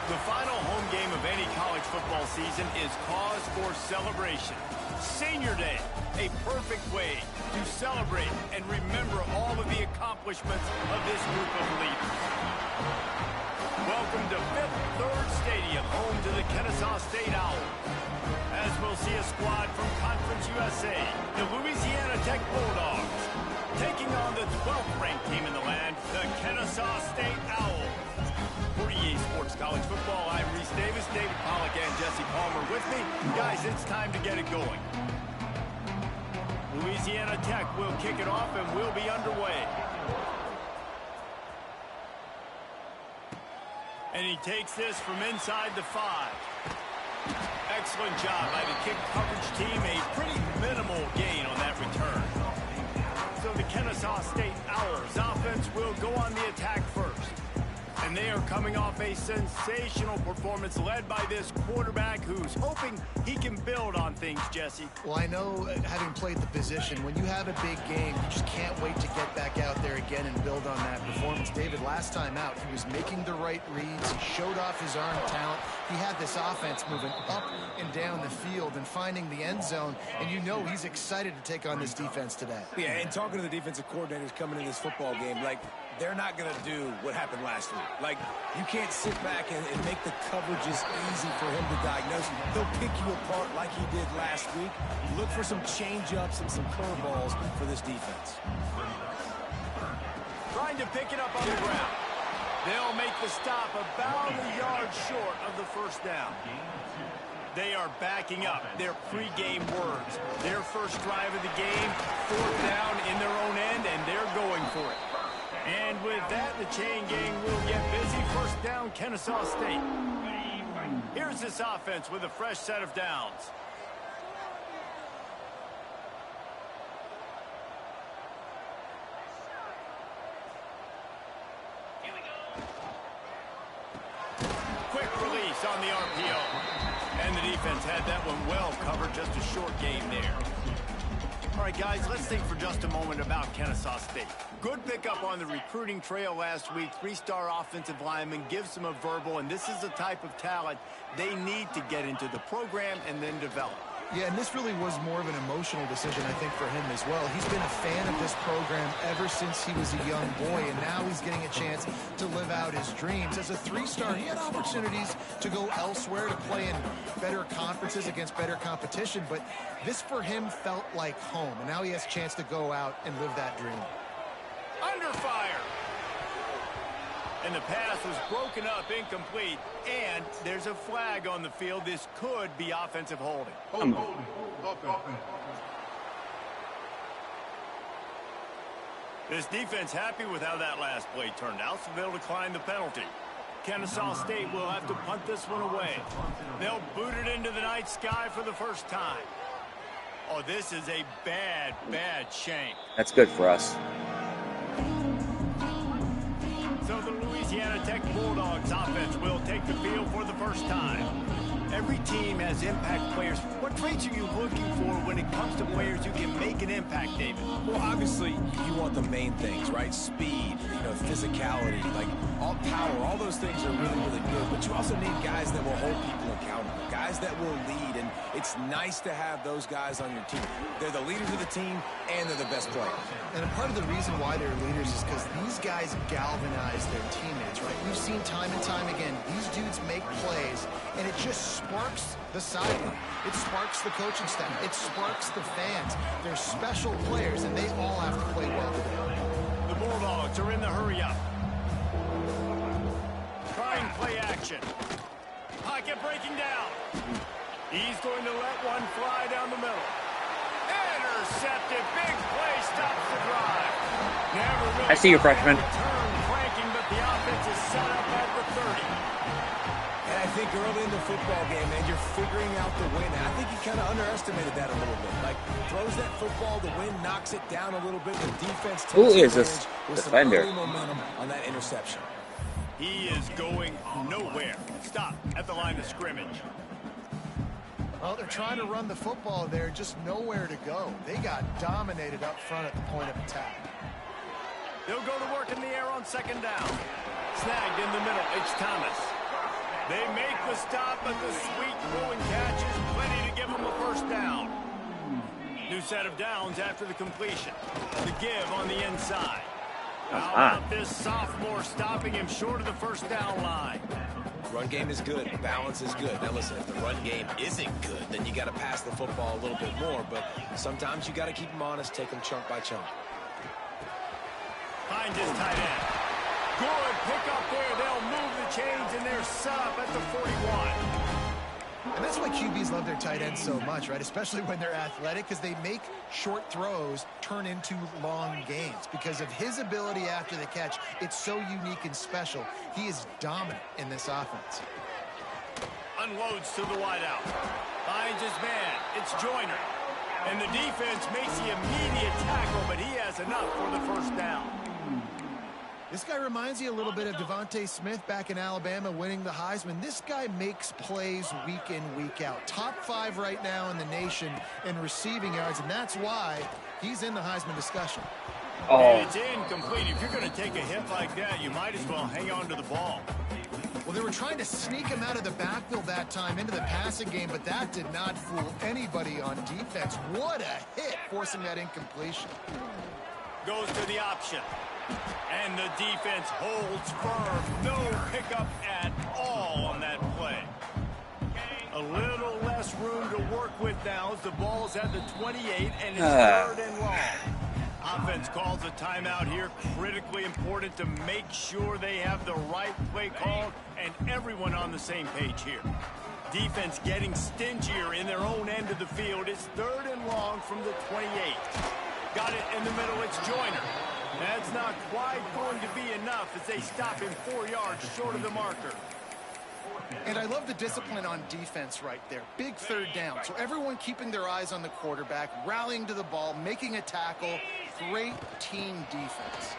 The final home game of any college football season is cause for celebration. Senior Day, a perfect way to celebrate and remember all of the accomplishments of this group of leaders. Welcome to Fifth Third Stadium, home to the Kennesaw State Owls. As we'll see a squad from Conference USA, the Louisiana Tech Bulldogs, taking on the 12th ranked team in the land, the Kennesaw State Owls. For EA Sports College Football, I'm Reese Davis, David Pollack, and Jesse Palmer with me. Guys, it's time to get it going. Louisiana Tech will kick it off and we'll be underway. And he takes this from inside the 5. Excellent job by the kick coverage team. A pretty minimal gain on that return. So the Kennesaw State Owls offense will go on the attack first. And they are coming off a sensational performance led by this quarterback who's hoping he can build on things, Jesse. Well, I know, having played the position, when you have a big game, you just can't wait to get back out there again and build on that performance. David, last time out, he was making the right reads. He showed off his arm talent. He had this offense moving up and down the field and finding the end zone. And you know he's excited to take on this defense today. Yeah, and talking to the defensive coordinators coming in this football game, like, they're not going to do what happened last week. Like, you can't sit back and make the coverages easy for him to diagnose. He'll pick you apart like he did last week. Look for some change-ups and some curveballs for this defense. Trying to pick it up on the ground. They'll make the stop about a yard short of the first down. They are backing up their pregame words. Their first drive of the game, 4th down in their own end, and they're going for it. And with that, the chain gang will get busy. First down, Kennesaw State. Here's this offense with a fresh set of downs. Quick release on the RPO. And the defense had that one well covered, just a short gain there. All right, guys, let's think for just a moment about Kennesaw State. Good pickup on the recruiting trail last week. 3-star offensive lineman gives them a verbal, and this is the type of talent they need to get into the program and then develop. Yeah, and this really was more of an emotional decision, I think, for him as well. He's been a fan of this program ever since he was a young boy, and now he's getting a chance to live out his dreams. As a 3-star, he had opportunities to go elsewhere, to play in better conferences against better competition, but this for him felt like home, and now he has a chance to go out and live that dream. Under fire! And the pass was broken up, incomplete, and there's a flag on the field. This could be offensive holding. This defense happy with how that last play turned out, so they'll decline the penalty. Kennesaw State will have to punt this one away. They'll boot it into the night sky for the first time. Oh, this is a bad, bad shank. That's good for us. So the Louisiana Tech Bulldogs offense will take the field for the first time. Every team has impact players. What traits are you looking for when it comes to players who can make an impact, David? Well, obviously, you want the main things, right? Speed, physicality, like all power, all those things are really, really good. But you also need guys that will hold people accountable, guys that will lead, and it's nice to have those guys on your team. They're the leaders of the team, and they're the best players. And a part of the reason why they're leaders is because these guys galvanize their teammates, right? We've seen time and time again, these dudes make plays, and it just sparks the sideline. It sparks the coaching staff. It sparks the fans. They're special players, and they all have to play well today. The Bulldogs are in the hurry up. Trying play action. Pocket breaking down. He's going to let one fly down the middle. Intercepted. Big play stops the drive. Never really I see you, freshman. Turn cranking, but the offense is set up at the 30. And I think early in the football game, man, you're figuring out the wind. I think he kind of underestimated that a little bit. Like, throws that football, the wind knocks it down a little bit. The defense takes Who is this with defender? some early momentum on that interception. He is going nowhere. Stop at the line of scrimmage. Well, they're trying to run the football there, just nowhere to go. They got dominated up front at the point of attack. They'll go to work in the air on second down. Snagged in the middle. It's Thomas. They make the stop, but the sweet throwing catch is plenty to give them a first down. New set of downs after the completion. The give on the inside. How about this sophomore stopping him short of the first down line? Run game is good. Balance is good. Now listen, if the run game isn't good, then you got to pass the football a little bit more. But sometimes you got to keep them honest, take them chunk by chunk. Find his tight end. Good pick up there. They'll move the chains, and they're set up at the 41. And that's why QBs love their tight ends so much, right? Especially when they're athletic, because they make short throws turn into long gains. Because of his ability after the catch, it's so unique and special. He is dominant in this offense. Unloads to the wideout. Finds his man. It's Joyner. And the defense makes the immediate tackle, but he has enough for the first down. This guy reminds you a little bit of Devontae Smith back in Alabama winning the Heisman. This guy makes plays week in, week out. Top 5 right now in the nation in receiving yards, and that's why he's in the Heisman discussion. And it's incomplete. If you're going to take a hit like that, you might as well hang on to the ball. Well, they were trying to sneak him out of the backfield that time into the passing game, but that did not fool anybody on defense. What a hit, forcing that incompletion. Goes to the option. And the defense holds firm. No pickup at all on that play. A little less room to work with now as the ball's at the 28 and it's 3rd and long. Offense calls a timeout here. Critically important to make sure they have the right play called and everyone on the same page here. Defense getting stingier in their own end of the field. It's 3rd and long from the 28. Got it in the middle. It's Joyner. That's not quite going to be enough as they stop him 4 yards short of the marker. And I love the discipline on defense right there. Big 3rd down. So everyone keeping their eyes on the quarterback, rallying to the ball, making a tackle. Great team defense.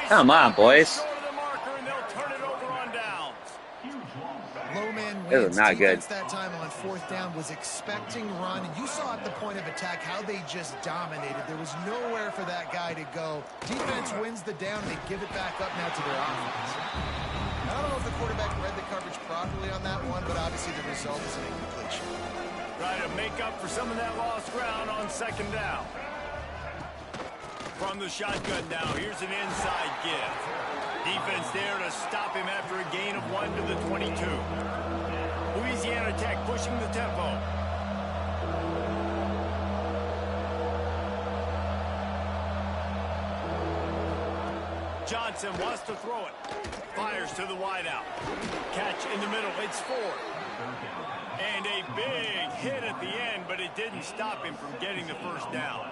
Come on, boys. Low man wins. This is not good. That time on 4th down was expecting run. And you saw at the point of attack how they just dominated. There was nowhere for that guy to go. Defense wins the down. They give it back up now to their offense. I don't know if the quarterback read the coverage properly on that one, but obviously the result is an incompletion. Try to make up for some of that lost ground on 2nd down. From the shotgun now, here's an inside give. Defense there to stop him after a gain of 1 to the 22. Louisiana Tech pushing the tempo. Johnson wants to throw it. Fires to the wideout. Catch in the middle. It's Ford. And a big hit at the end, but it didn't stop him from getting the first down.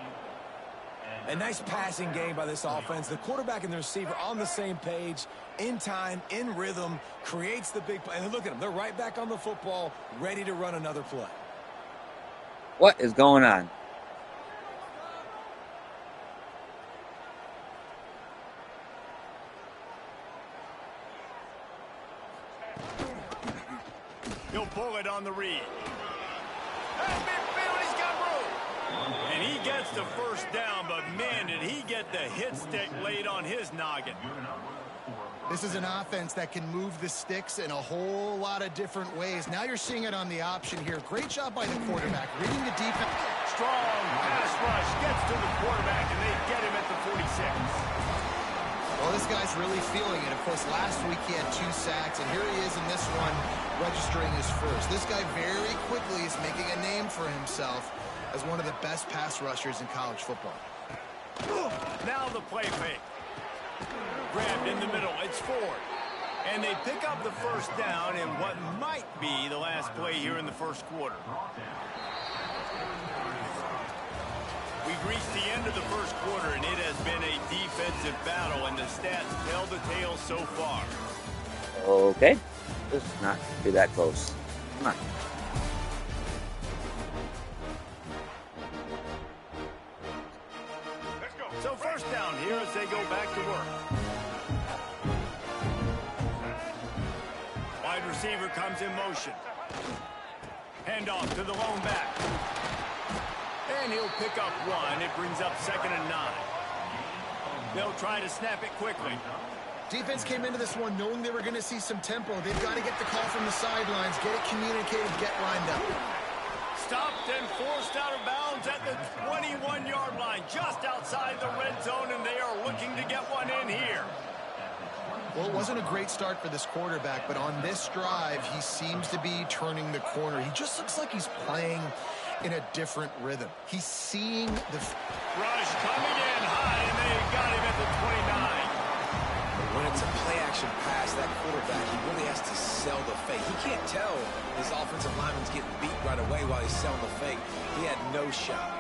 A nice passing game by this offense. The quarterback and the receiver on the same page, in time, in rhythm, creates the big play. And look at them. They're right back on the football, ready to run another play. What is going on? He'll pull it on the read. And he gets the first down, but man, did he get the hit stick laid on his noggin. This is an offense that can move the sticks in a whole lot of different ways. Now you're seeing it on the option here. Great job by the quarterback, reading the defense. Strong pass rush, gets to the quarterback, and they get him at the 46. Well, this guy's really feeling it. Of course, last week he had 2 sacks, and here he is in this one registering his first. This guy very quickly is making a name for himself as one of the best pass rushers in college football. Now the play fake. Grabbed in the middle. It's Ford. And they pick up the first down in what might be the last play here in the first quarter. We've reached the end of the first quarter, and it has been a defensive battle, and the stats tell the tale so far. Okay. Let's not be that close. Come on. So first down here as they go back to work. Wide receiver comes in motion. Handoff to the lone back. And he'll pick up 1. It brings up 2nd and 9. They'll try to snap it quickly. Defense came into this one knowing they were going to see some tempo. They've got to get the call from the sidelines, get it communicated, get lined up. Stopped and forced out of bounds at the 21-yard line, just outside the red zone, and they are looking to get one in here. Well, it wasn't a great start for this quarterback, but on this drive, he seems to be turning the corner. He just looks like he's playing in a different rhythm. He's seeing the... Rush coming in high, and they got him at the 29. When it's a play-action pass, that quarterback, he really has to sell the fake. He can't tell his offensive lineman's getting beat right away while he's selling the fake. He had no shot.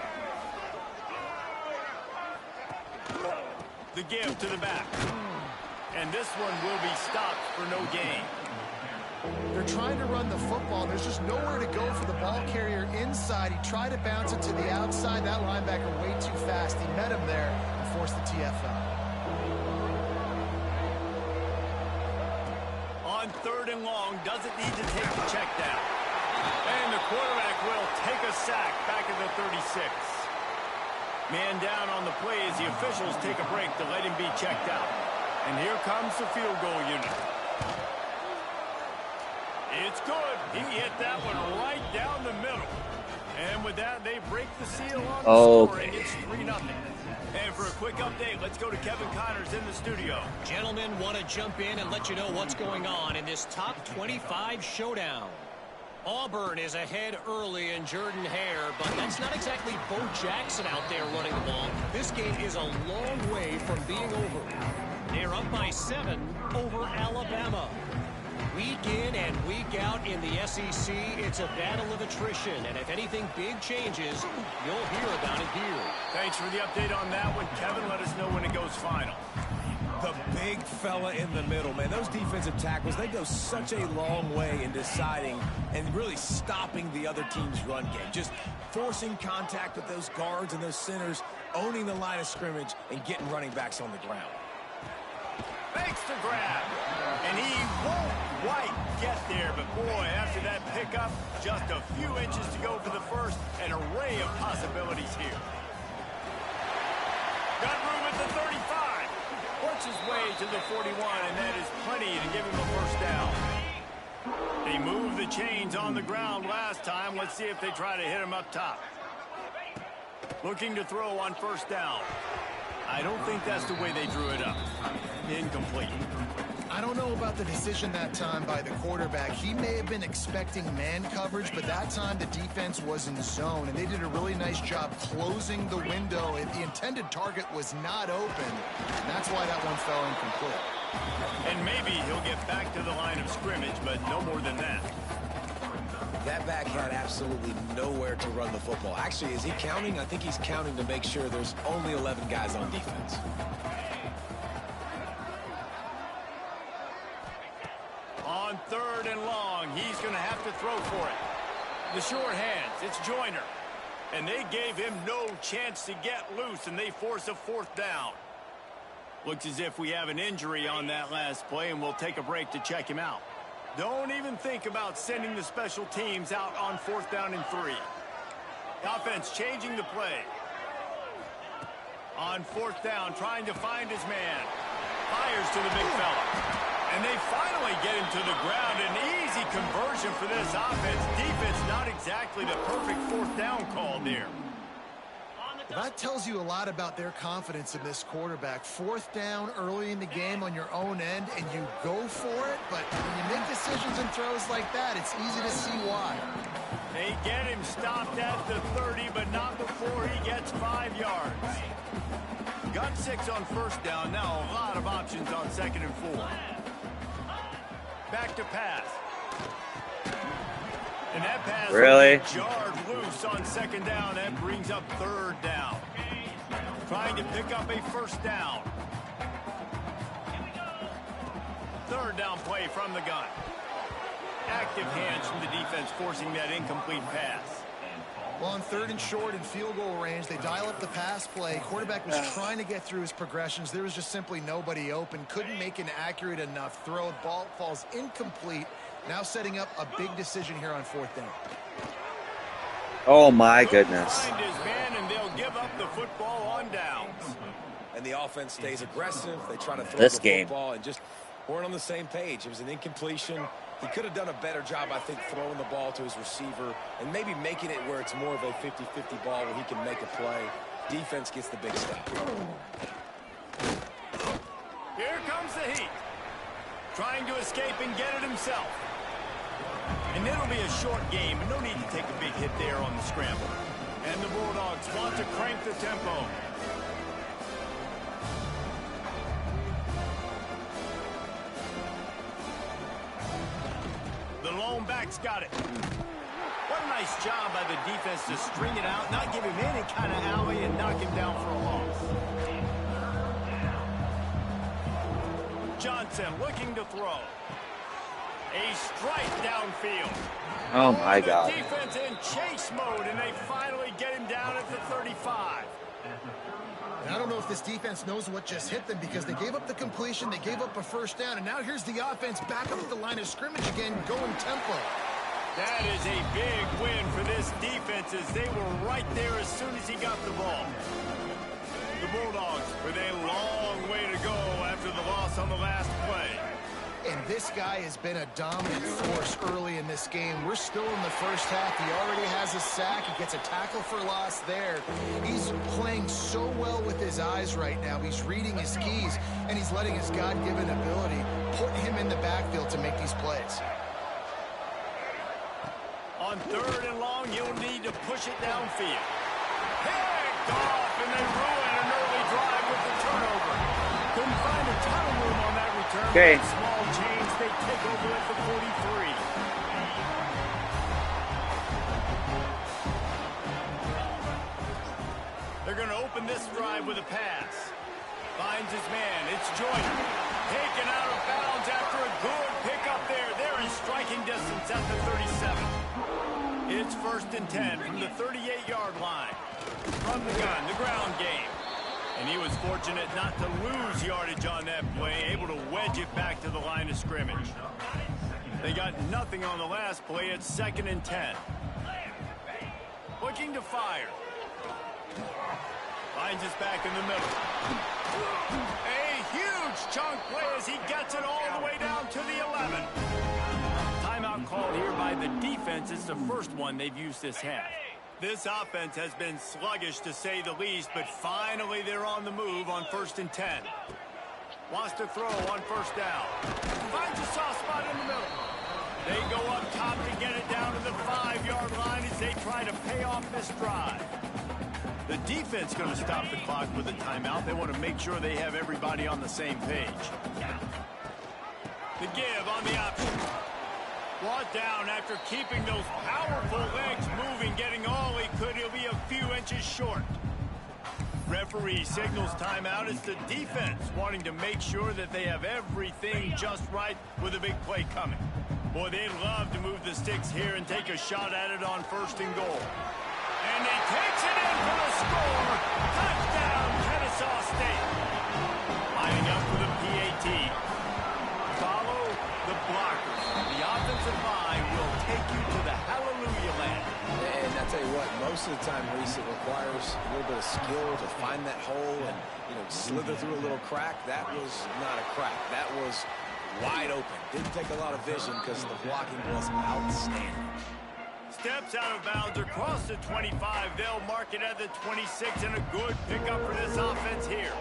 The give to the back. And this one will be stopped for no gain. They're trying to run the football. There's just nowhere to go for the ball carrier inside. He tried to bounce it to the outside. That linebacker way too fast. He met him there and forced the TFL. On 3rd and long, doesn't need to take the check down. And the quarterback will take a sack back at the 36. Man down on the play as the officials take a break to let him be checked out. And here comes the field goal unit. It's good. He hit that one right down the middle. And with that, they break the seal on the scoring. It's 3-0. And for a quick update, let's go to Kevin Connors in the studio. Gentlemen, want to jump in and let you know what's going on in this top 25 showdown. Auburn is ahead early in Jordan Hare, but that's not exactly Bo Jackson out there running the ball. This game is a long way from being over. They're up by 7 over Alabama. Week in and week out in the SEC, it's a battle of attrition, and if anything big changes, you'll hear about it here. Thanks for the update on that one, Kevin. Let us know when it goes final. The big fella in the middle, man. Those defensive tackles, they go such a long way in deciding and really stopping the other team's run game. Just forcing contact with those guards and those centers, owning the line of scrimmage, and getting running backs on the ground. Makes the grab, and he won't quite get there, but boy, after that pickup, just a few inches to go for the first, an array of possibilities here. Got room at the 35, works his way to the 41, and that is plenty to give him a first down. They moved the chains on the ground last time. Let's see if they try to hit him up top. Looking to throw on first down. I don't think that's the way they drew it up. Incomplete. I don't know about the decision that time by the quarterback. He may have been expecting man coverage, but that time the defense was in zone, and they did a really nice job closing the window. If the intended target was not open, that's why that one fell incomplete. And maybe he'll get back to the line of scrimmage, but no more than that. That back had absolutely nowhere to run the football. Actually, is he counting? I think he's counting to make sure there's only 11 guys on defense. On 3rd and long, he's going to have to throw for it. The short hands, it's Joyner. And they gave him no chance to get loose, and they force a 4th down. Looks as if we have an injury on that last play, and we'll take a break to check him out. Don't even think about sending the special teams out on 4th down and 3. Offense changing the play. On 4th down, trying to find his man. Fires to the big fella. And they finally get him to the ground. An easy conversion for this offense. Defense not exactly the perfect 4th down call there. Well, that tells you a lot about their confidence in this quarterback. 4th down early in the game on your own end, and you go for it. But when you make decisions and throws like that, it's easy to see why. They get him stopped at the 30, but not before he gets 5 yards. Got 6 on 1st down. Now a lot of options on 2nd and 4. Back to pass. And that pass really jarred loose on 2nd down. That brings up 3rd down. Trying to pick up a 1st down. 3rd down play from the gun. Active hands from the defense forcing that incomplete pass. Well, on 3rd and short and field goal range, they dial up the pass play. Quarterback was trying to get through his progressions. There was just simply nobody open. Couldn't make an accurate enough throw. Ball falls incomplete. Now setting up a big decision here on 4th down. Oh, my goodness. Find his man, and they'll give up the football on downs. and the offense stays aggressive. They try to throw This the game. football and just weren't on the same page. It was an incompletion. He could have done a better job, I think, throwing the ball to his receiver and maybe making it where it's more of a 50-50 ball where he can make a play. Defense gets the big stop. Here comes the heat. Trying to escape and get it himself. And it'll be a short game, but no need to take a big hit there on the scramble. And the Bulldogs want to crank the tempo. The lone back's got it. What a nice job by the defense to string it out, not give him any kind of alley, and knock him down for a loss. Johnson looking to throw. A strike downfield. Oh, my God. The defense in chase mode, and they finally get him down at the 35. And I don't know if this defense knows what just hit them because they gave up the completion, they gave up a first down, and now here's the offense back up at the line of scrimmage again, going tempo. That is a big win for this defense as they were right there as soon as he got the ball. The Bulldogs with a long way to go after the loss on the last play. And this guy has been a dominant force early in this game. We're still in the first half. He already has a sack. He gets a tackle for loss there. He's playing so well with his eyes right now. He's reading his keys, and he's letting his God-given ability put him in the backfield to make these plays. On 3rd and long, you'll need to push it downfield. Picked off, and they ruin an early drive with the turnover. Couldn't find a ton of room on that return. Okay. Small change, they take over at the 43. They're going to open this drive with a pass. Finds his man. It's Joyner. Taken out of bounds after a good pickup there. They're in striking distance at the 37. It's 1st and 10 from the 38-yard line. From the gun, the ground game. And he was fortunate not to lose yardage on that play, able to wedge it back to the line of scrimmage. They got nothing on the last play. It's 2nd and 10. Looking to fire. Finds us back in the middle. A huge chunk play as he gets it all the way down to the 11. Timeout called here by the defense. It's the first one they've used this half. This offense has been sluggish to say the least, but finally they're on the move on 1st and 10. Wants to throw on 1st down. Finds a soft spot in the middle. They go up top to get it down to the 5-yard line as they try to pay off this drive. The defense going to stop the clock with a timeout. They want to make sure they have everybody on the same page. The give on the option. Brought down after keeping those powerful legs moving, getting all he could. He'll be a few inches short. Referee signals timeout. It's the defense wanting to make sure that they have everything just right with a big play coming. Boy, they'd love to move the sticks here and take a shot at it on 1st and goal. And he takes it in for the score. Touchdown, Kennesaw State. Lining up for the PAT. Follow the blockers. The offensive line will take you to the hallelujah land. And I tell you what, most of the time, Reese, it requires a little bit of skill to find that hole and, slither through a little crack. That was not a crack. That was wide open. Didn't take a lot of vision because the blocking was outstanding. Steps out of bounds across the 25. They'll mark it at the 26, and a good pickup for this offense here.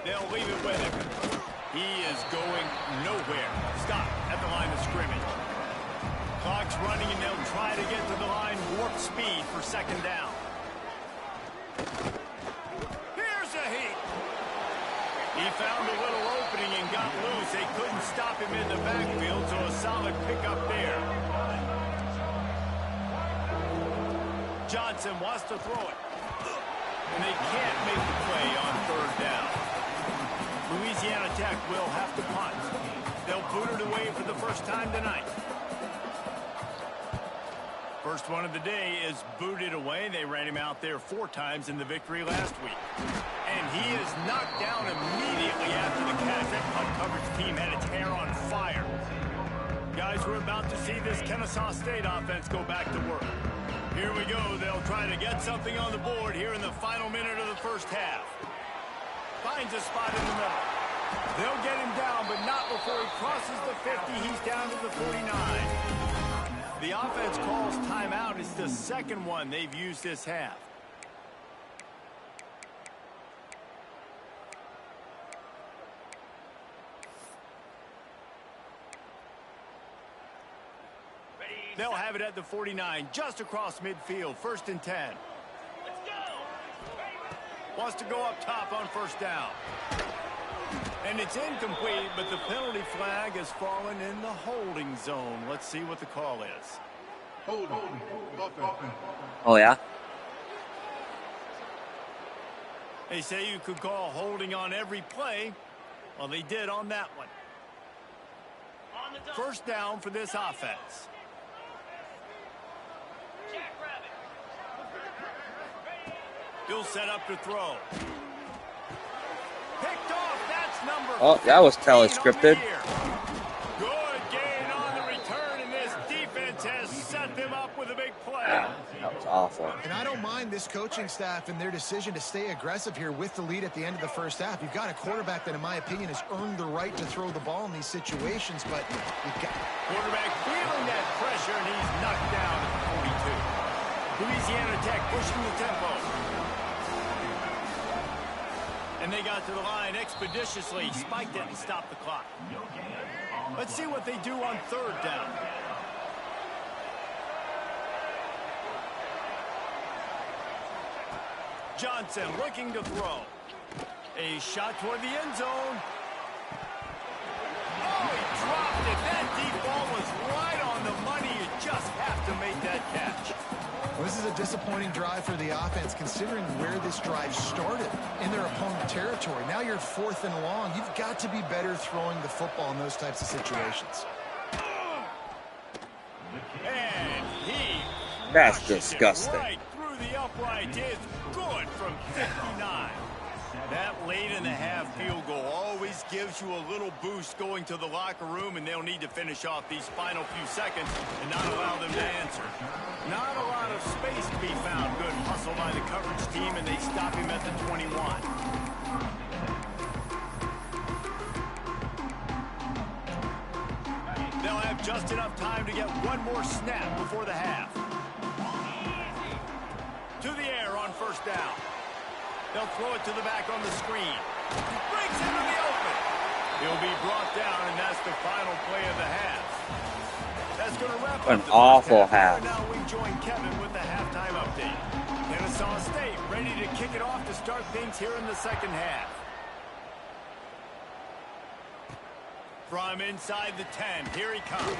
They'll leave it with him. He is going nowhere. Stop at the line of scrimmage. Clock's running, and they'll try to get to the line warp speed for 2nd down. Here's a heat. He found a little opening and got loose. They couldn't stop him in the backfield, so a solid pickup there. Johnson wants to throw it. And they can't make the play on 3rd down. Louisiana Tech will have to punt. They'll boot it away for the first time tonight. First one of the day is booted away. They ran him out there 4 times in the victory last week. And he is knocked down immediately after the catch. That punt coverage team had its hair on fire. Guys, we're about to see this Kennesaw State offense go back to work. Here we go. They'll try to get something on the board here in the final minute of the first half. Finds a spot in the middle. They'll get him down, but not before he crosses the 50. He's down to the 49. The offense calls timeout. It's the second one they've used this half. They'll have it at the 49, just across midfield, 1st and 10. Let's go. Wants to go up top on 1st down. And it's incomplete, but the penalty flag has fallen in the holding zone. Let's see what the call is. Oh, yeah? They say you could call holding on every play. Well, they did on that one. 1st down for this offense. He'll set up to throw. Picked off. That's number. Oh, that was telescripted. Good gain on the return, and this defense has set them up with a big play. That was awful. And I don't mind this coaching staff and their decision to stay aggressive here with the lead at the end of the 1st half. You've got a quarterback that, in my opinion, has earned the right to throw the ball in these situations, but you've got... Quarterback feeling that pressure, and he's knocked down at 42. Louisiana Tech pushing the tempo. And they got to the line expeditiously, spiked it and stopped the clock. Let's see what they do on 3rd down. Johnson looking to throw. A shot toward the end zone. Oh, he dropped it. That deep ball was right on the money. You just have to make that catch. Well, this is a disappointing drive for the offense, considering where this drive started, in their opponent territory. Now you're 4th and long. You've got to be better throwing the football in those types of situations. And he That's rushes it disgusting. right through the upright. It's good from 59. That late in the half field goal always gives you a little boost going to the locker room, and they'll need to finish off these final few seconds and not allow them to answer. Not a lot of space to be found. Good hustle by the coverage team, and they stop him at the 21. They'll have just enough time to get one more snap before the half. To the air on 1st down. They'll throw it to the back on the screen. Breaks into the open. He'll be brought down, and that's the final play of the half. That's going to wrap up An the awful first half. Now we join Kevin with the halftime update. Kennesaw State ready to kick it off to start things here in the 2nd half. From inside the 10, here he comes.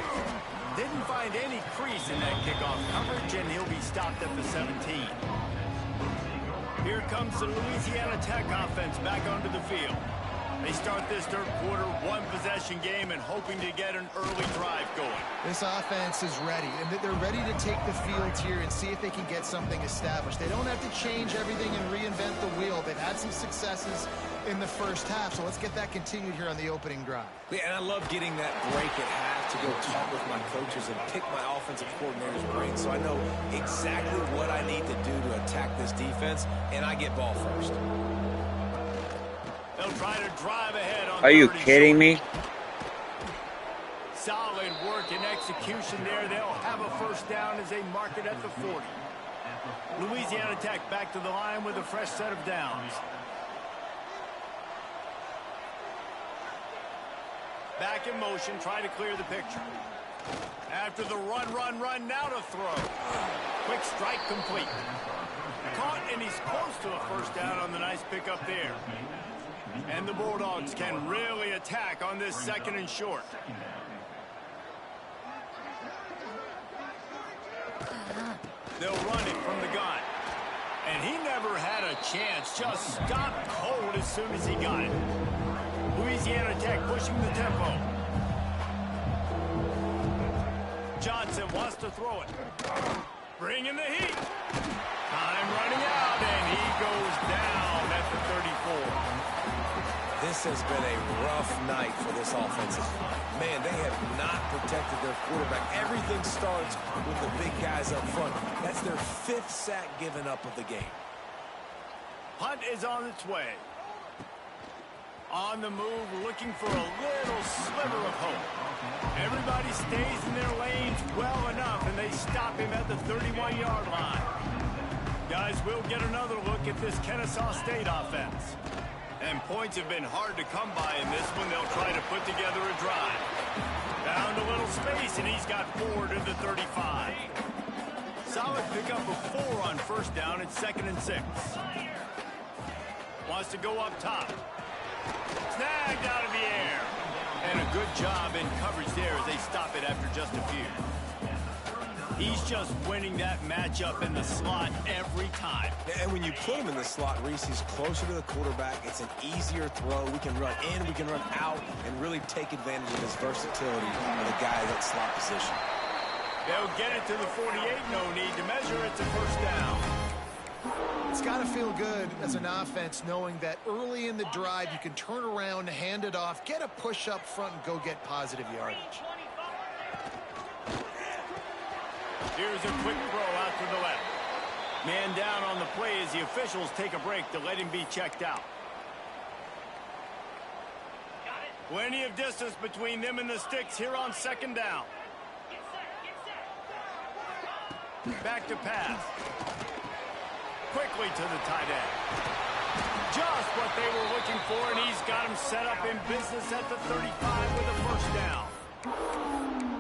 Didn't find any crease in that kickoff coverage, and he'll be stopped at the 17. Here comes the Louisiana Tech offense back onto the field. They start this 3rd quarter, 1-possession game, and hoping to get an early drive going. This offense is ready, and they're ready to take the field here and see if they can get something established. They don't have to change everything and reinvent the wheel. They've had some successes in the 1st half, so let's get that continued here on the opening drive. Yeah, and I love getting that break at half to go talk with my coaches and pick my offensive coordinator's brain, so I know exactly what I need to do to attack this defense, and I get ball first. They'll try to drive ahead on. Are you kidding me? Solid work and execution there. They'll have a 1st down as they mark it at the 40. Louisiana Tech back to the line with a fresh set of downs. Back in motion, try to clear the picture. After the run, now to throw. Quick strike complete. Caught, and he's close to a 1st down on the nice pickup there. And the Bulldogs can really attack on this 2nd and short. They'll run it from the gun. And he never had a chance. Just stopped cold as soon as he got it. Louisiana Tech pushing the tempo. Johnson wants to throw it. Bring in the heat. Time running out, and he goes down at the 34. This has been a rough night for this offensive line. Man, they have not protected their quarterback. Everything starts with the big guys up front. That's their 5th sack given up of the game. Punt is on its way. On the move, looking for a little sliver of hope. Everybody stays in their lanes well enough, and they stop him at the 31-yard line. Guys, we'll get another look at this Kennesaw State offense. And points have been hard to come by in this one. They'll try to put together a drive. Found a little space, and he's got 4 to the 35. Solid pickup of 4 on first down at 2nd and 6. Wants to go up top. Snagged out of the air. And a good job in coverage there as they stop it after just a few. He's just winning that matchup in the slot every time. And when you put him in the slot, Reese, he's closer to the quarterback. It's an easier throw. We can run in, we can run out, and really take advantage of his versatility of the guy in that slot position. They'll get it to the 48. No need to measure. It's a first down. It's got to feel good as an offense knowing that early in the drive you can turn around, hand it off, get a push up front, and go get positive yardage. Here's a quick throw out to the left. Man down on the play as the officials take a break to let him be checked out. Plenty of distance between them and the sticks here on 2nd down. Back to pass. Quickly to the tight end. Just what they were looking for, and he's got him set up in business at the 35 with a first down.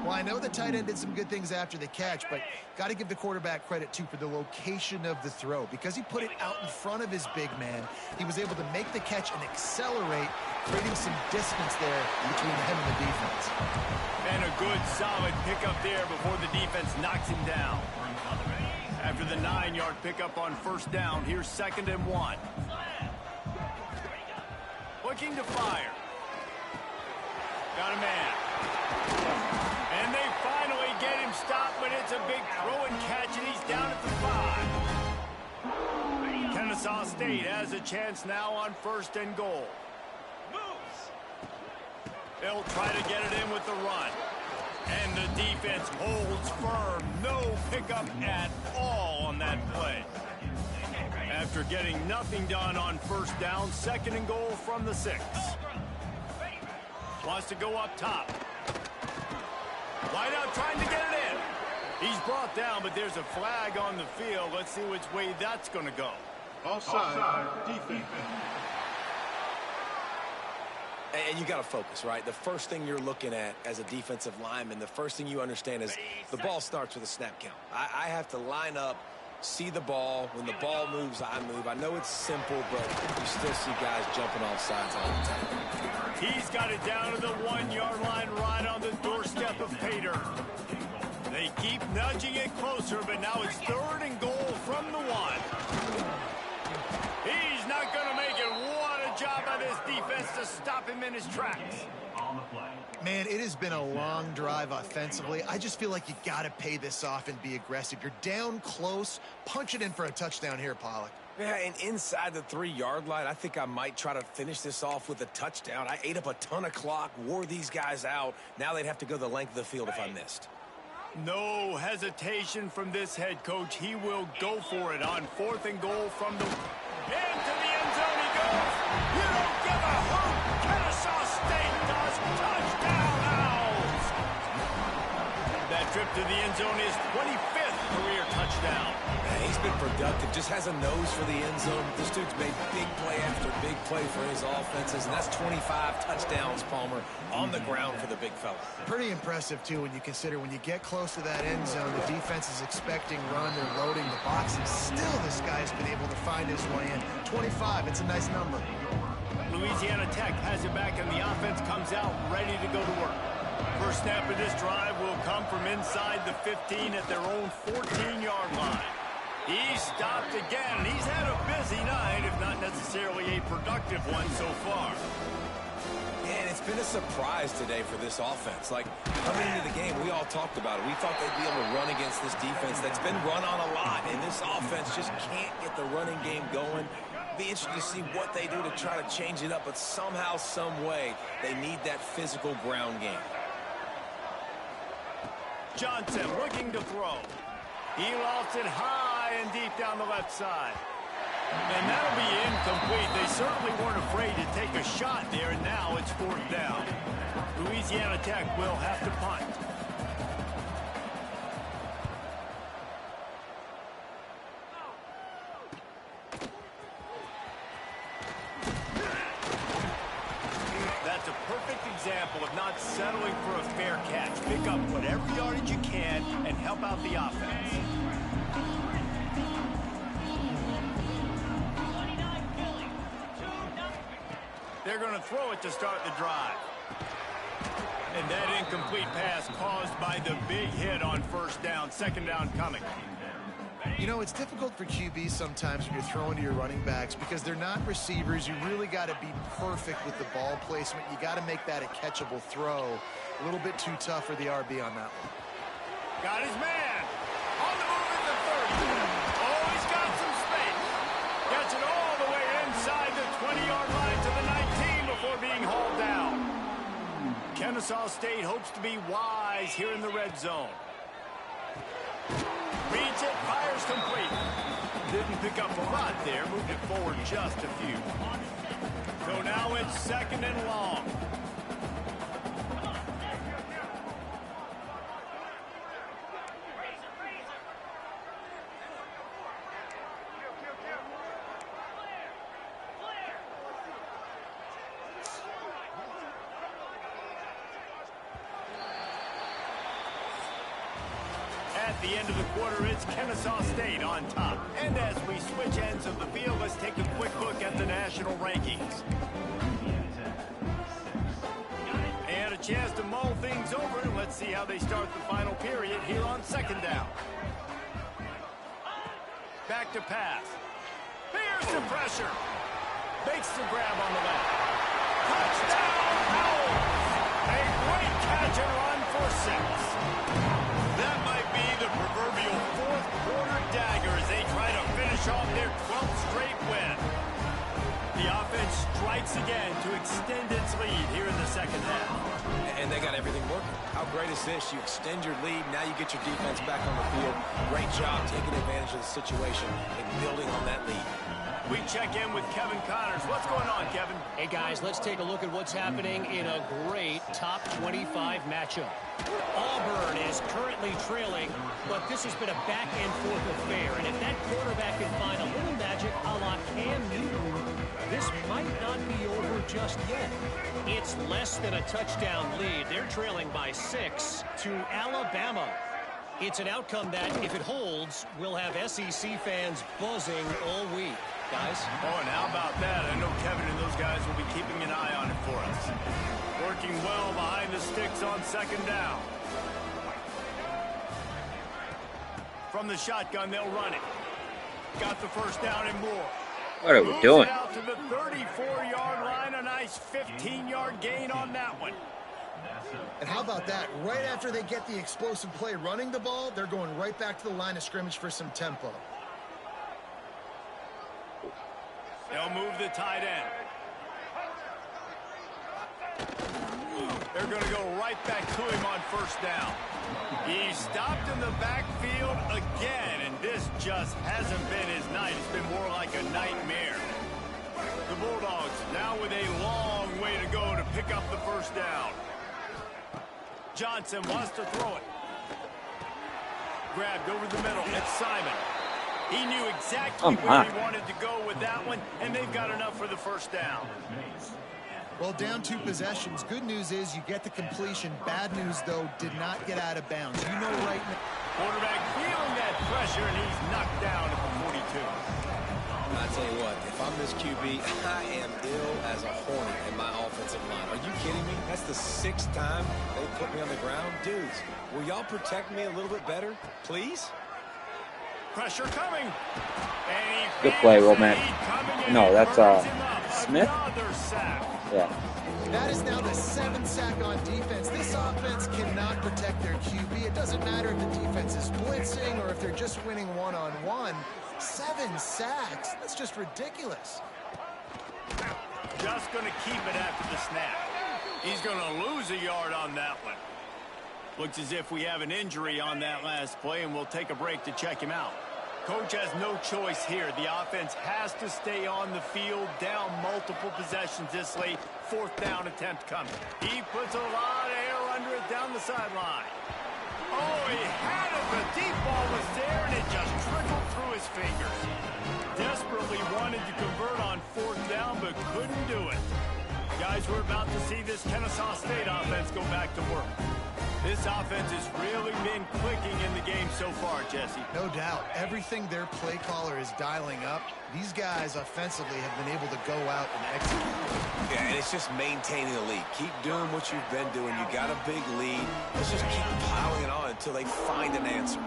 Well, I know the tight end did some good things after the catch, but got to give the quarterback credit, too, for the location of the throw. Because he put it out in front of his big man, he was able to make the catch and accelerate, creating some distance there between him and the defense. And a good, solid pickup there before the defense knocks him down. After the 9-yard pickup on first down, here's 2nd and 1. Looking to fire. Got a man. And they finally get him stopped, but it's a big throw and catch, and he's down at the 5. Kennesaw State has a chance now on 1st and goal. They'll try to get it in with the run. And the defense holds firm. No pickup at all on that play. After getting nothing done on first down, 2nd and goal from the 6. Wants to go up top. Wide out trying to get it in. He's brought down, but there's a flag on the field. Let's see which way that's going to go. Offside, defense. And you got to focus, right? The first thing you're looking at as a defensive lineman, the first thing you understand is the ball starts with a snap count. I have to line up, see the ball. When the ball moves, I move. I know it's simple, but you still see guys jumping off sides all the time. He's got it down to the 1-yard line right on the doorstep of Pater. They keep nudging it closer, but now it's 3rd and goal from the 1. He's not going to make it. What a job by this defense to stop him in his tracks. Man, it has been a long drive offensively. I just feel like you got to pay this off and be aggressive. You're down close. Punch it in for a touchdown here, Pollock. Yeah, and inside the 3-yard line, I think I might try to finish this off with a touchdown. I ate up a ton of clock, wore these guys out. Now they'd have to go the length of the field if I missed. No hesitation from this head coach. He will go for it on 4th and goal from the... Into the end zone he goes. You don't give a hoot. Kennesaw State does. Touchdown, Owls. That trip to the end zone is 25th career touchdown. Man, he's been productive. Just has a nose for the end zone. This dude's made big play after big play for his offenses, and that's 25 touchdowns, Palmer, on the ground for the big fella. Pretty impressive, too, when you consider when you get close to that end zone, the defense is expecting run, they're loading the box, and still this guy's been able to find his way in. 25, it's a nice number. Louisiana Tech has it back, and the offense comes out ready to go to work. First snap of this drive will come from inside the 15 at their own 14-yard line. He's stopped again, and he's had a busy night, if not necessarily a productive one so far. And it's been a surprise today for this offense. Like, coming into the game, we all talked about it. We thought they'd be able to run against this defense that's been run on a lot, and this offense just can't get the running game going. Be interested to see what they do to try to change it up, but somehow, some way, they need that physical ground game. Johnson looking to throw. He lofts it high and deep down the left side. And that'll be incomplete. They certainly weren't afraid to take a shot there, and now it's 4th down. Louisiana Tech will have to punt. That's a perfect example of not settling for a fair catch. Pick up whatever yardage you can and help out the offense. They're going to throw it to start the drive. And that incomplete pass caused by the big hit on 1st down. 2nd down coming. You know, it's difficult for QBs sometimes when you're throwing to your running backs because they're not receivers. You really got to be perfect with the ball placement. You got to make that a catchable throw. A little bit too tough for the RB on that one. Got his man. On the move at the 30. Oh, he's got some space. Gets it all the way inside the 20-yard line to the 19 before being hauled down. Kennesaw State hopes to be wise here in the red zone. Reads it, fires complete. Didn't pick up a lot there, moved it forward just a few. So now it's 2nd and long. At the end of the quarter, it's Kennesaw State on top. And as we switch ends of the field, let's take a quick look at the national rankings. And a chance to mull things over, and let's see how they start the final period here on 2nd down. Back to pass. Here's the pressure. Makes the grab on the left. Touchdown, Owls! A great catch and run for 6. That might be the proverbial 4th quarter dagger as they try to finish off their 12th straight win. The offense strikes again to extend its lead here in the 2nd half. And they got everything working. How great is this? You extend your lead, now you get your defense back on the field. Great job taking advantage of the situation and building on that lead. We check in with Kevin Connors. What's going on, Kevin? Hey, guys, let's take a look at what's happening in a great top 25 matchup. Auburn is currently trailing, but this has been a back-and-forth affair. And if that quarterback can find a little magic a la Cam Newton, this might not be over just yet. It's less than a touchdown lead. They're trailing by 6 to Alabama. It's an outcome that, if it holds, will have SEC fans buzzing all week. Guys? Oh, and how about that? I know Kevin and those guys will be keeping an eye on it for us. Working well behind the sticks on 2nd down. From the shotgun, they'll run it. Got the 1st down and more. What are we doing? Out to the 34-yard line, a nice 15-yard gain on that one. And how about that? Right after they get the explosive play running the ball, they're going right back to the line of scrimmage for some tempo. They'll move the tight end. They're going to go right back to him on 1st down. He's stopped in the backfield again, and this just hasn't been his night. It's been more like a nightmare. The Bulldogs now with a long way to go to pick up the 1st down. Johnson wants to throw it. Grabbed over the middle. It's Simon. He knew exactly where he wanted to go with that one, and they've got enough for the 1st down. Well, down 2 possessions. Good news is you get the completion. Bad news, though, did not get out of bounds. You know right now. Quarterback feeling that pressure, and he's knocked down at the 42. I tell you what, if I'm this QB, I am ill as a hornet in my offensive line. Are you kidding me? That's the 6th time they put me on the ground. Dudes, will y'all protect me a little bit better, please? Pressure coming. And Good play, Roman. No, that's Smith. Yeah. That is now the 7th sack on defense. This offense cannot protect their QB. It doesn't matter if the defense is blitzing or if they're just winning one-on-one. 7 sacks. That's just ridiculous. Just going to keep it after the snap. He's going to lose a yard on that one. Looks as if we have an injury on that last play, and we'll take a break to check him out. Coach has no choice here. The offense has to stay on the field, down multiple possessions this late. 4th down attempt coming. He puts a lot of air under it down the sideline. Oh, he had it. The deep ball was there, and it just trickled through his fingers. Desperately wanted to convert on 4th down, but couldn't do it. Guys, we're about to see this Kennesaw State offense go back to work. This offense has really been clicking in the game so far, Jesse. No doubt. Everything their play caller is dialing up, these guys offensively have been able to go out and execute. Yeah, and it's just maintaining the lead. Keep doing what you've been doing. You got a big lead. Let's just keep piling it on until they find an answer.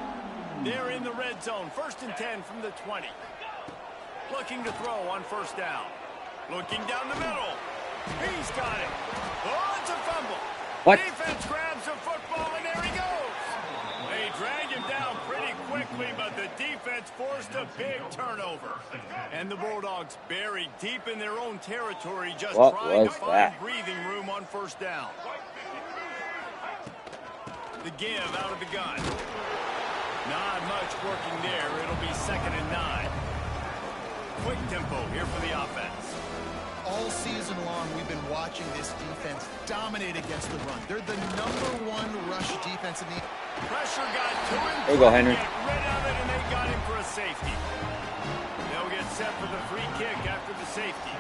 They're in the red zone. 1st and 10 from the 20. Looking to throw on 1st down. Looking down the middle. He's got it. Oh, it's a fumble. What? Defense grabs the football, and there he goes. They dragged him down pretty quickly, but the defense forced a big turnover. And the Bulldogs buried deep in their own territory, just trying to find breathing room on 1st down. The give out of the gun. Not much working there. It'll be 2nd and 9. Quick tempo here for the offense. All season long, we've been watching this defense dominate against the run. They're the #1 rush defense in the... Pressure got to him. There you go, Henry. Get rid of it, and they got him for a safety. They'll get set for the free kick after the safety.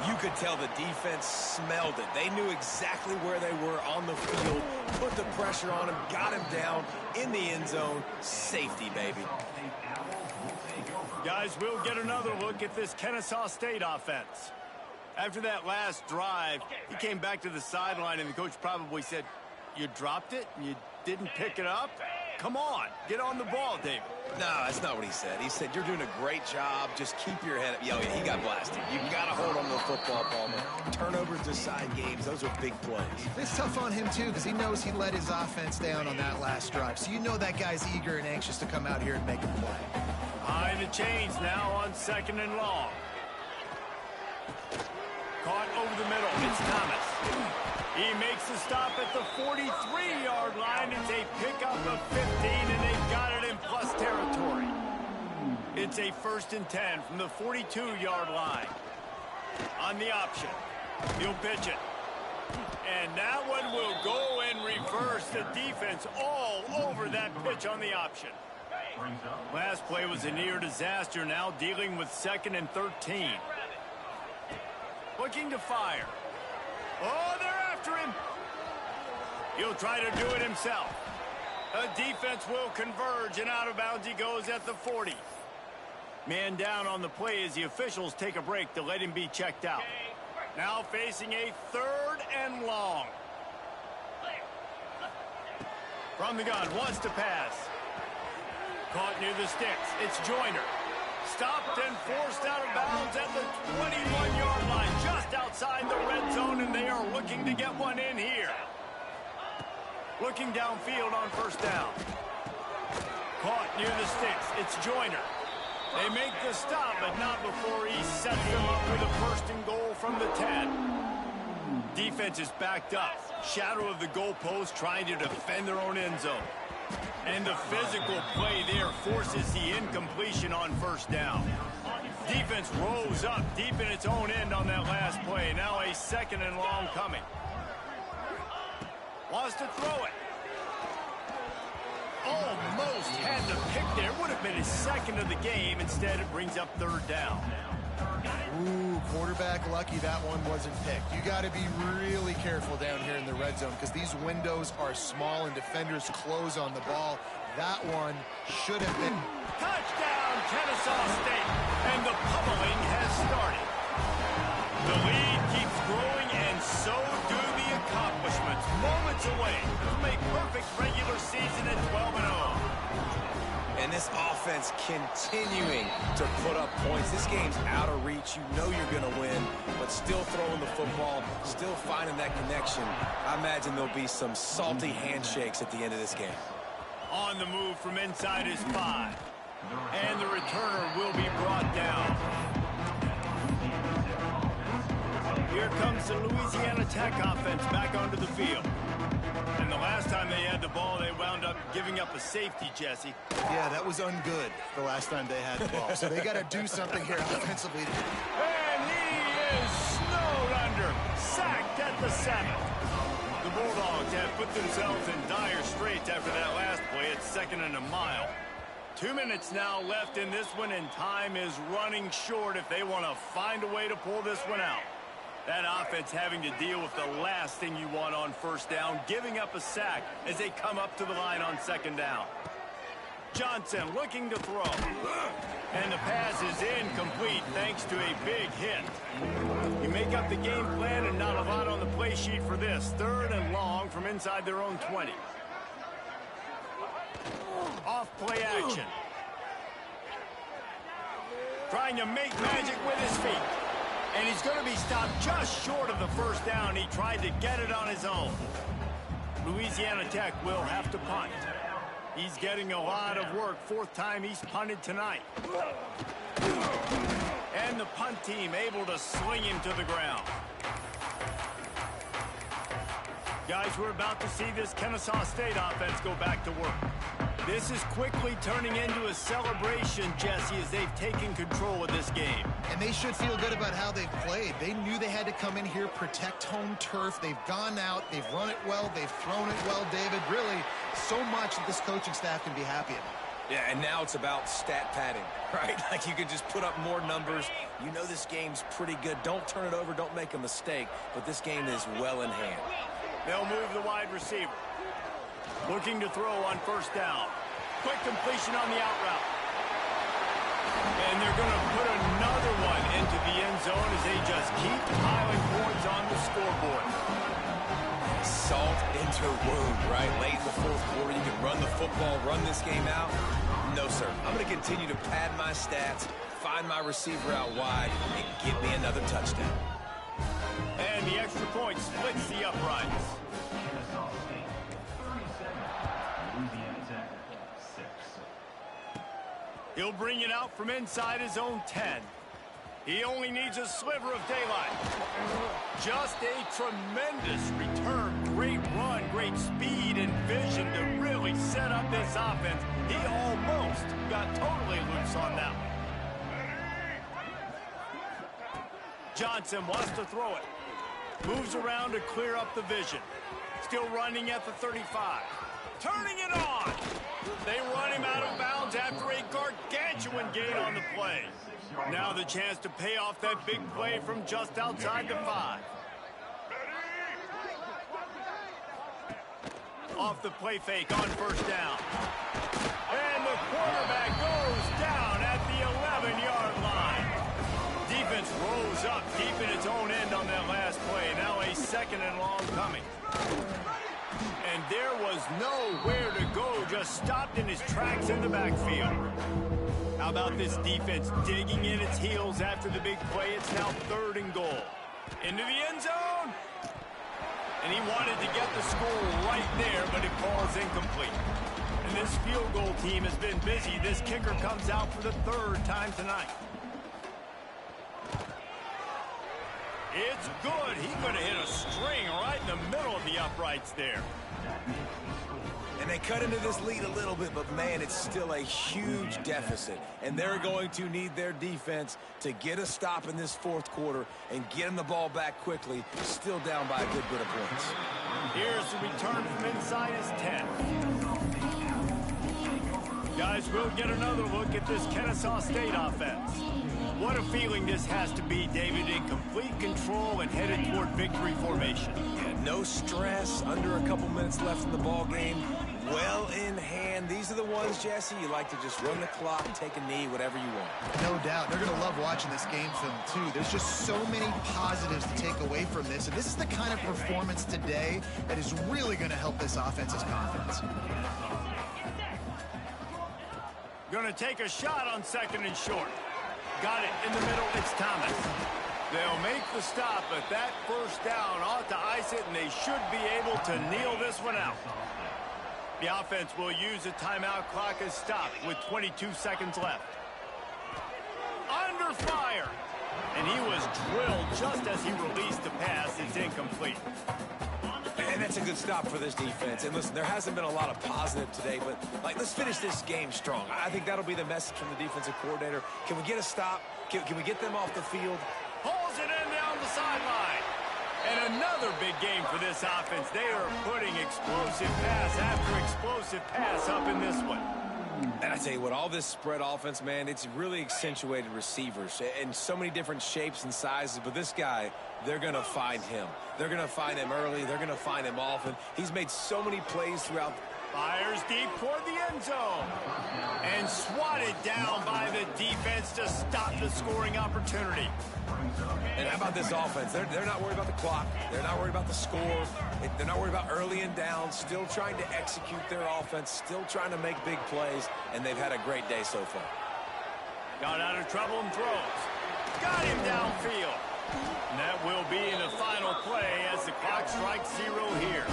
You could tell the defense smelled it. They knew exactly where they were on the field, put the pressure on him, got him down in the end zone. Safety, baby. Guys, we'll get another look at this Kennesaw State offense. After that last drive, he came back to the sideline, and the coach probably said, "You dropped it? You didn't pick it up? Come on, get on the ball, David." No, that's not what he said. He said, "You're doing a great job. Just keep your head up." Yeah, he got blasted. You got to hold on to the football, Palmer. Turnovers decide games. Those are big plays. It's tough on him, too, because he knows he let his offense down on that last drive. So you know that guy's eager and anxious to come out here and make a play. Behind the chains now on 2nd and long. Caught over the middle. It's Thomas. He makes the stop at the 43-yard line. It's a pickup of 15, and they've got it in plus territory. It's a 1st and 10 from the 42-yard line. On the option. He'll pitch it. And that one will go in reverse. The defense all over that pitch on the option. Last play was a near disaster. Now dealing with 2nd and 13. Looking to fire. Oh, they're after him. He'll try to do it himself. A defense will converge, and out of bounds he goes at the 40. Man down on the play as the officials take a break to let him be checked out. Now facing a 3rd and long. From the gun, wants to pass. Caught near the sticks. It's Joyner. Stopped and forced out of bounds at the 21-yard line, just outside the red zone, and they are looking to get one in here. Looking downfield on 1st down. Caught near the sticks. It's Joyner. They make the stop, but not before he sets them up with a 1st and goal from the 10. Defense is backed up. Shadow of the goalpost trying to defend their own end zone. And the physical play there forces the incompletion on 1st down. Defense rose up deep in its own end on that last play. Now a 2nd and long coming. Wants to throw it. Almost had the pick there. Would have been his 2nd of the game. Instead, it brings up 3rd down. Ooh, quarterback lucky that one wasn't picked. You got to be really careful down here in the red zone because these windows are small and defenders close on the ball. That one should have been. Touchdown, Kennesaw State. And the pummeling has started. The lead keeps growing, and so do the accomplishments. Moments away from a perfect regular season at 12-0. And this offense continuing to put up points. This game's out of reach. You know you're going to win, but still throwing the football, still finding that connection. I imagine there'll be some salty handshakes at the end of this game. On the move from inside his 5. And the returner will be brought down. Here comes the Louisiana Tech offense back onto the field. And the last time they had the ball, they wound up giving up a safety, Jesse. Yeah, that was ungood the last time they had the ball. So they got to do something here offensively. And he is snowed under, sacked at the 7. The Bulldogs have put themselves in dire straits after that last play. It's 2nd and a mile. 2 minutes now left in this one, and time is running short if they want to find a way to pull this one out. That offense having to deal with the last thing you want on 1st down, giving up a sack as they come up to the line on 2nd down. Johnson looking to throw. And the pass is incomplete thanks to a big hit. You make up the game plan and not a lot on the play sheet for this. 3rd and long from inside their own 20. Off play action. Trying to make magic with his feet. And he's going to be stopped just short of the 1st down. He tried to get it on his own. Louisiana Tech will have to punt. He's getting a lot of work. 4th time he's punted tonight. And the punt team able to sling him to the ground. Guys, we're about to see this Kennesaw State offense go back to work. This is quickly turning into a celebration, Jesse, as they've taken control of this game. And they should feel good about how they've played. They knew they had to come in here, protect home turf. They've gone out, they've run it well, they've thrown it well, David. Really, so much that this coaching staff can be happy about. Yeah, and now it's about stat padding, right? Like you can just put up more numbers. You know this game's pretty good. Don't turn it over, don't make a mistake, but this game is well in hand. They'll move the wide receiver. Looking to throw on 1st down. Quick completion on the out route. And they're going to put another one into the end zone as they just keep piling points on the scoreboard. Salt into a wound, right? Late in the 4th quarter, you can run the football, run this game out. No, sir. I'm going to continue to pad my stats, find my receiver out wide, and get me another touchdown. And the extra point splits the uprights. He'll bring it out from inside his own 10. He only needs a sliver of daylight. Just a tremendous return. Great run, great speed and vision to really set up this offense. He almost got totally loose on that one. Johnson wants to throw it. Moves around to clear up the vision. Still running at the 35. Turning it on. They run him out of bounds after a gargantuan gain on the play. Now the chance to pay off that big play from just outside the 5. Off the play fake on 1st down. And the quarterback goes down at the 11-yard line. Defense rolls up deep in its own end on that last play. Now a 2nd and long coming. And there was nowhere to go, just stopped in his tracks in the backfield. How about this defense digging in its heels after the big play? It's now 3rd and goal. Into the end zone. And he wanted to get the score right there, but it falls incomplete. And this field goal team has been busy. This kicker comes out for the 3rd time tonight. It's good. He could have hit a string right in the middle of the uprights there. And they cut into this lead a little bit, but, man, it's still a huge deficit. And they're going to need their defense to get a stop in this 4th quarter and get them the ball back quickly, still down by a good bit of points. Here's the return from inside his 10. Guys, we'll get another look at this Kennesaw State offense. What a feeling this has to be, David, in complete control and headed toward victory formation. Yeah, no stress, under a couple minutes left in the ball game. Well in hand. These are the ones, Jesse, you like to just run the clock, take a knee, whatever you want. No doubt. They're going to love watching this game film, too. There's just so many positives to take away from this. And this is the kind of performance today that is really going to help this offense's confidence. Going to take a shot on 2nd and short. Got it in the middle. It's Thomas. They'll make the stop, but that 1st down ought to ice it, and they should be able to kneel this one out. The offense will use a timeout clock as stopped with 22 seconds left. Under fire. And he was drilled just as he released the pass. It's incomplete. And that's a good stop for this defense. And listen, there hasn't been a lot of positive today, but let's finish this game strong. I think that'll be the message from the defensive coordinator. Can we get a stop? Can we get them off the field? Pulls it in down the sideline. And another big game for this offense. They are putting explosive pass after explosive pass up in this one. And I tell you what, all this spread offense, man, it's really accentuated receivers in so many different shapes and sizes. But this guy, they're going to find him. They're going to find him early. They're going to find him often. He's made so many plays throughout. Fires deep toward the end zone. And swatted down by the defense to stop the scoring opportunity. And how about this offense? They're not worried about the clock. They're not worried about the score. They're not worried about early and down. Still trying to execute their offense. Still trying to make big plays. And they've had a great day so far. Got out of trouble and throws. Got him downfield. And that will be in the final play as the clock strikes 0 here.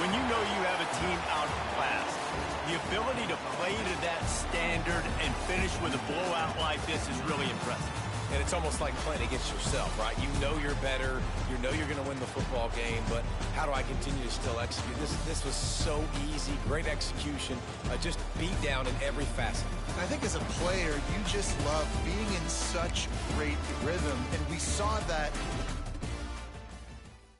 When you know you have a team outclassed, the ability to play to that standard and finish with a blowout like this is really impressive. And it's almost like playing against yourself, right? You know you're better. You know you're going to win the football game, but how do I continue to still execute? This was so easy. Great execution. Just beat down in every facet. I think as a player, you just love being in such great rhythm, and we saw that